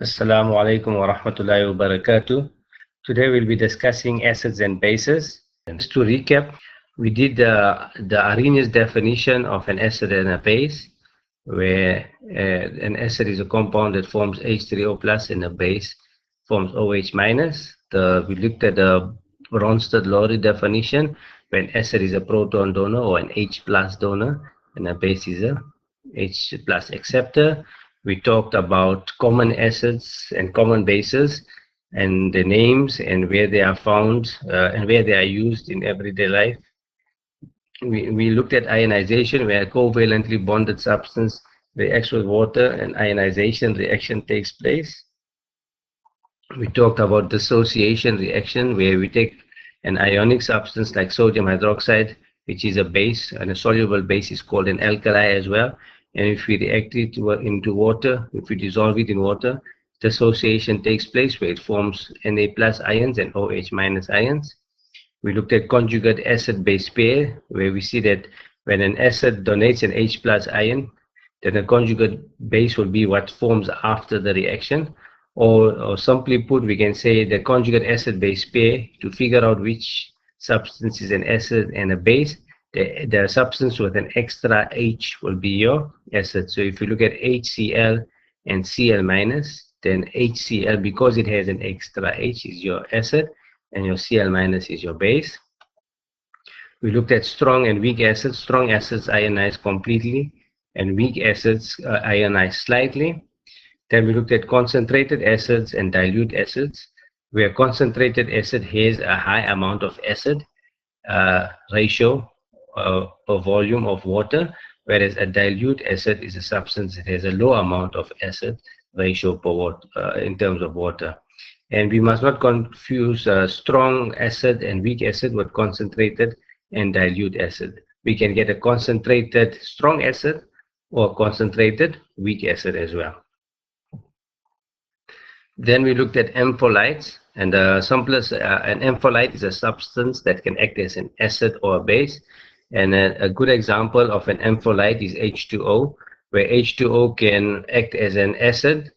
Assalamu alaikum wa rahmatullahi wa barakatuh. Today we'll be discussing acids and bases. And just to recap, we did the Arrhenius definition of an acid and a base, where an acid is a compound that forms H3O plus and a base forms OH minus. We looked at the Bronsted-Lowry definition, where an acid is a proton donor or an H plus donor, and a base is a H plus acceptor. We talked about common acids and common bases and the names and where they are found and where they are used in everyday life. We looked at ionization, where a covalently bonded substance reacts with water and ionization reaction takes place. We talked about dissociation reaction, where we take an ionic substance like sodium hydroxide, which is a base, and a soluble base is called an alkali as well. And if we react it into water, if we dissolve it in water, dissociation takes place where it forms Na plus ions and OH minus ions. We looked at conjugate acid-base pair, where we see that when an acid donates an H plus ion, then the conjugate base will be what forms after the reaction. Or simply put, we can say the conjugate acid-base pair, to figure out which substance is an acid and a base, the substance with an extra H will be your acid. So if you look at HCl and Cl minus, then HCl, because it has an extra H, is your acid, and your Cl minus is your base. We looked at strong and weak acids. Strong acids ionize completely, and weak acids ionize slightly. Then we looked at concentrated acids and dilute acids, where concentrated acid has a high amount of acid ratio per volume of water, whereas a dilute acid is a substance that has a low amount of acid ratio per water, in terms of water. And we must not confuse strong acid and weak acid with concentrated and dilute acid. We can get a concentrated strong acid or concentrated weak acid as well. Then we looked at ampholytes, and the simplest, an ampholyte is a substance that can act as an acid or a base. And a good example of an ampholyte is H2O, where H2O can act as an acid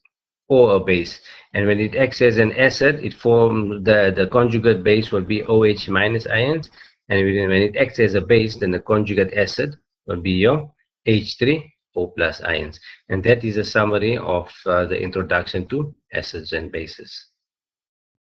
or a base. And when it acts as an acid, it forms the conjugate base will be OH minus ions. And when it acts as a base, then the conjugate acid will be your H3O plus ions. And that is a summary of the introduction to acids and bases.